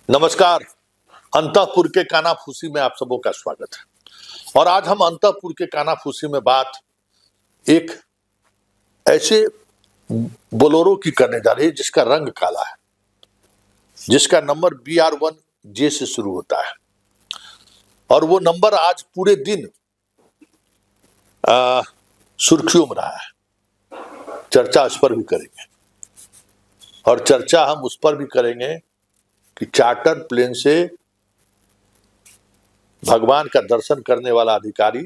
नमस्कार। अंतःपुर के कानाफूसी में आप सबों का स्वागत है। और आज हम अंतःपुर के कानाफूसी में बात एक ऐसे बोलोरो की करने जा रही है जिसका रंग काला है, जिसका नंबर BR1J से शुरू होता है और वो नंबर आज पूरे दिन सुर्खियों में रहा है। चर्चा इस पर भी करेंगे और चर्चा हम उस पर भी करेंगे कि चार्टर प्लेन से भगवान का दर्शन करने वाला अधिकारी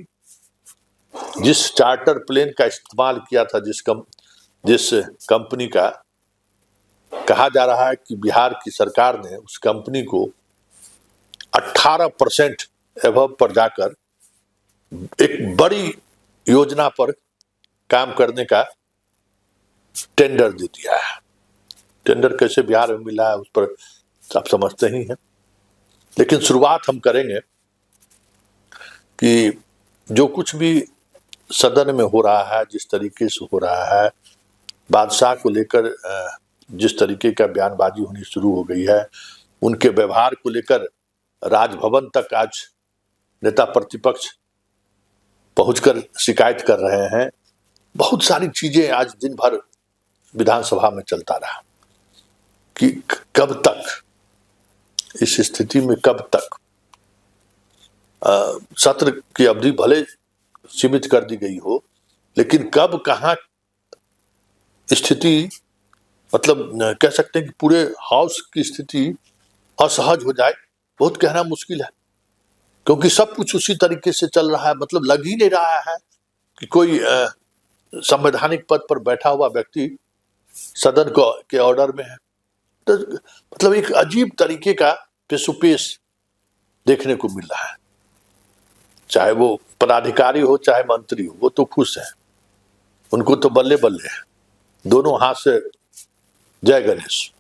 जिस चार्टर प्लेन का इस्तेमाल किया था, जिस कंपनी का कहा जा रहा है कि बिहार की सरकार ने उस कंपनी को 18% एबव पर जाकर एक बड़ी योजना पर काम करने का टेंडर दे दिया है। टेंडर कैसे बिहार में मिला है उस पर आप समझते ही हैं, लेकिन शुरुआत हम करेंगे कि जो कुछ भी सदन में हो रहा है, जिस तरीके से हो रहा है, बादशाह को लेकर जिस तरीके का बयानबाजी होनी शुरू हो गई है, उनके व्यवहार को लेकर राजभवन तक आज नेता प्रतिपक्ष पहुंचकर शिकायत कर रहे हैं। बहुत सारी चीजें आज दिन भर विधानसभा में चलता रहा कि कब तक इस स्थिति में, कब तक सत्र की अवधि भले सीमित कर दी गई हो, लेकिन कब कहाँ स्थिति, मतलब कह सकते हैं कि पूरे हाउस की स्थिति असहज हो जाए, बहुत कहना मुश्किल है, क्योंकि सब कुछ उसी तरीके से चल रहा है। मतलब लग ही नहीं रहा है कि कोई संवैधानिक पद पर बैठा हुआ व्यक्ति सदन के ऑर्डर में है। तो मतलब एक अजीब तरीके का पेशुपेश देखने को मिल रहा है। चाहे वो पदाधिकारी हो चाहे मंत्री हो, वो तो खुश है, उनको तो बल्ले बल्ले है, दोनों हाथ से जय गणेश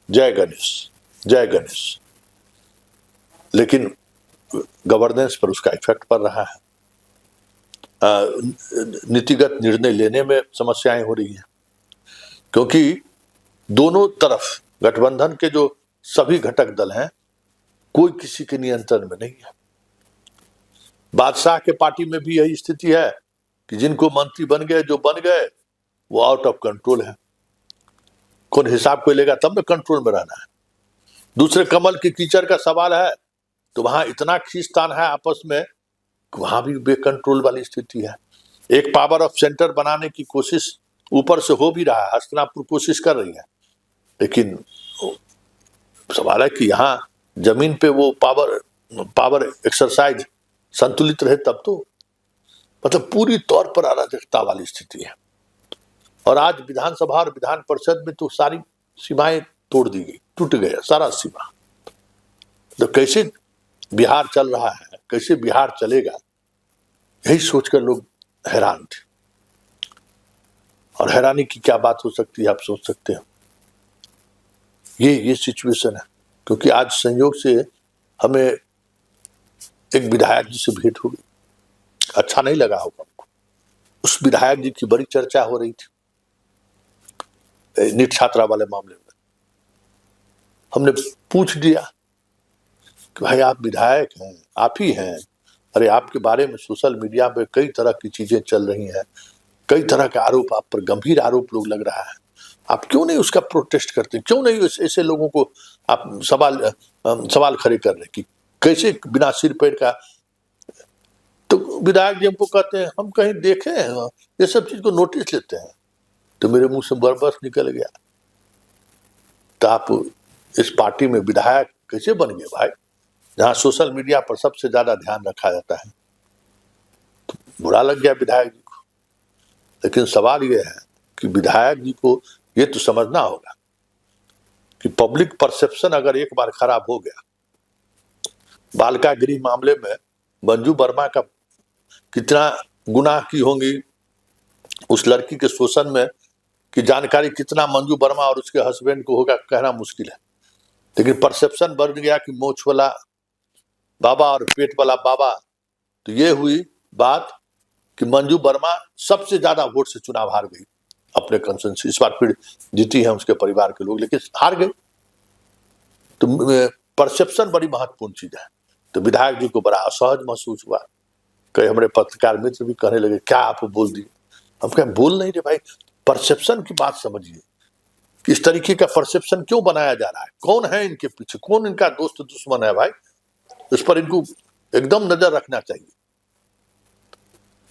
जय गणेश जय गणेश। लेकिन गवर्नेंस पर उसका इफेक्ट पड़ रहा है। नीतिगत निर्णय लेने में समस्याएं हो रही हैं, क्योंकि दोनों तरफ गठबंधन के जो सभी घटक दल हैं, कोई किसी के नियंत्रण में नहीं है। बादशाह के पार्टी में भी यही स्थिति है कि जिनको मंत्री बन गए, जो बन गए, वो आउट ऑफ कंट्रोल है। कौन हिसाब को लेगा, तब में कंट्रोल में रहना है। दूसरे कमल की कीचड़ का सवाल है, तो वहां इतना खींचतान है आपस में, वहां भी बेकंट्रोल वाली स्थिति है। एक पावर ऑफ सेंटर बनाने की कोशिश ऊपर से हो भी रहा है, हस्तिनापुर कोशिश कर रही है, लेकिन सवाल है कि यहाँ जमीन पे वो पावर एक्सरसाइज संतुलित रहे तब तो। मतलब पूरी तौर पर अराजकता वाली स्थिति है। और आज विधानसभा और विधान परिषद में तो सारी सीमाएं तोड़ दी गई, टूट गया सारा सीमा। तो कैसे बिहार चल रहा है, कैसे बिहार चलेगा, यही सोचकर लोग हैरान थे। और हैरानी की क्या बात हो सकती है, आप सोच सकते हैं। ये सिचुएशन है, क्योंकि आज संयोग से हमें एक विधायक जी से भेंट हो गई। अच्छा नहीं लगा होगा आपको। उस विधायक जी की बड़ी चर्चा हो रही थी नीट छात्रा वाले मामले में। हमने पूछ दिया कि भाई आप विधायक हैं, आप ही हैं, अरे आपके बारे में सोशल मीडिया पे कई तरह की चीजें चल रही हैं, कई तरह का आरोप, आप पर गंभीर आरोप लोग लग रहा है, आप क्यों नहीं उसका प्रोटेस्ट करते, क्यों नहीं ऐसे लोगों को आप सवाल खड़े कर रहे कि कैसे बिना सिर पैर का। तो विधायक जी हमको कहते हैं हम कहीं देखे हैं, ये सब चीज को नोटिस लेते हैं। तो मेरे मुंह से बरबस निकल गया, तो आप इस पार्टी में विधायक कैसे बन गए भाई, जहां सोशल मीडिया पर सबसे ज्यादा ध्यान रखा जाता है। तो बुरा लग गया विधायक जी को। लेकिन सवाल यह है कि विधायक जी को ये तो समझना होगा कि पब्लिक परसेप्शन अगर एक बार खराब हो गया, बालिका गृह मामले में मंजू वर्मा का कितना गुनाह की होंगी, उस लड़की के शोषण में की जानकारी कितना मंजू वर्मा और उसके हस्बैंड को होगा, कहना मुश्किल है। लेकिन परसेप्शन बढ़ गया कि मोछ वाला बाबा और पेट वाला बाबा। तो ये हुई बात कि मंजू वर्मा सबसे ज्यादा वोट से चुनाव हार गई अपने कंसेंस। इस बार फिर जीती है उसके परिवार के लोग, लेकिन हार गए। तो परसेप्शन बड़ी महत्वपूर्ण चीज है। तो विधायक जी को बड़ा असहज महसूस हुआ। कई हमारे पत्रकार मित्र भी कहने लगे क्या आप बोल दिए। हम कहें बोल नहीं रहे भाई, परसेप्शन की बात समझिए, किस तरीके का परसेप्शन क्यों बनाया जा रहा है, कौन है इनके पीछे, कौन इनका दोस्त दुश्मन है भाई, उस पर इनको एकदम नजर रखना चाहिए।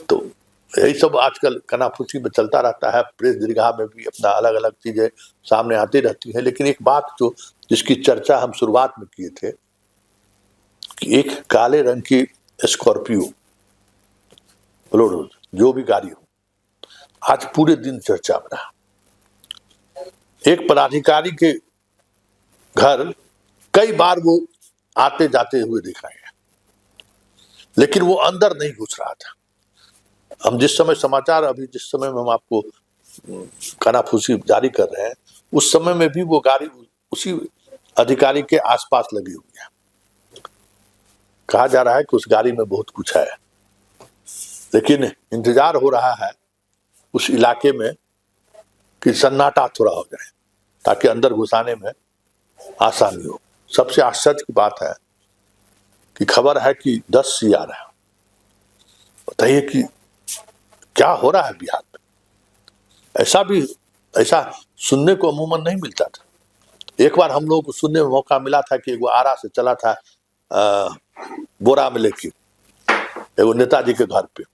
तो यही सब आजकल कनाफूसी में चलता रहता है। प्रेस दीर्घा में भी अपना अलग अलग चीजें सामने आती रहती है। लेकिन एक बात जो जिसकी चर्चा हम शुरुआत में किए थे कि एक काले रंग की स्कॉर्पियो बोलेरो जो भी गाड़ी हो, आज पूरे दिन चर्चा में रहा। एक पदाधिकारी के घर कई बार वो आते जाते हुए दिख रहे हैं, लेकिन वो अंदर नहीं घुस रहा था। हम जिस समय समाचार अभी जिस समय में हम आपको कानाफूसी जारी कर रहे हैं, उस समय में भी वो गाड़ी उसी अधिकारी के आसपास लगी हुई है। कहा जा रहा है कि उस गाड़ी में बहुत कुछ है, लेकिन इंतजार हो रहा है उस इलाके में कि सन्नाटा थोड़ा हो जाए ताकि अंदर घुसाने में आसानी हो। सबसे आश्चर्य की बात है कि खबर है कि 10 CR है। बताइए कि क्या हो रहा है बिहार में। ऐसा सुनने को अमूमन नहीं मिलता था। एक बार हम लोगों को सुनने में मौका मिला था कि वो आरा से चला था बोरा में लेके एगो नेताजी के घर पे,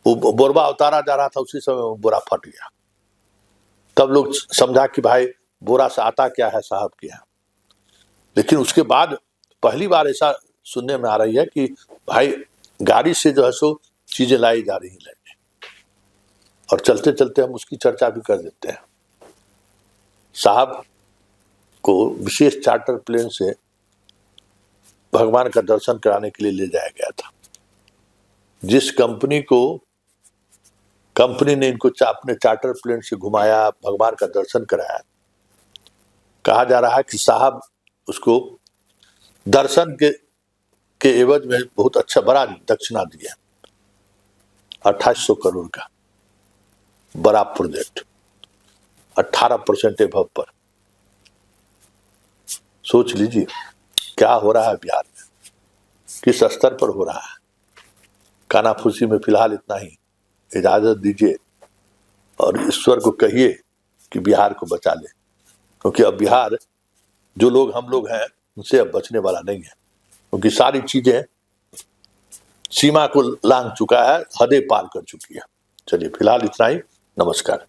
वो बोरबा उतारा जा रहा था, उसी समय वो बोरा फट गया। तब लोग समझा कि भाई बोरा से आता क्या है साहब के यहाँ। लेकिन उसके बाद पहली बार ऐसा सुनने में आ रही है कि भाई गाड़ी से जो है सो चीजें लाई जा रही है, और चलते चलते हम उसकी चर्चा भी कर देते हैं। साहब को विशेष चार्टर प्लेन से भगवान का दर्शन कराने के लिए ले जाया गया था। जिस कंपनी ने इनको अपने चार्टर प्लेन से घुमाया, भगवान का दर्शन कराया, कहा जा रहा है कि साहब उसको दर्शन के एवज में बहुत अच्छा बड़ा दक्षिणा दिया, 2800 करोड़ का बड़ा प्रोजेक्ट, 18% एबव पर। सोच लीजिए क्या हो रहा है बिहार में, किस स्तर पर हो रहा है। कानाफूसी में फिलहाल इतना ही। इजाजत दीजिए और ईश्वर को कहिए कि बिहार को बचा ले, क्योंकि अब बिहार जो लोग हम लोग हैं उनसे अब बचने वाला नहीं है, क्योंकि सारी चीजें सीमा को लांघ चुका है, हदें पार कर चुकी है। चलिए फिलहाल इतना ही। नमस्कार।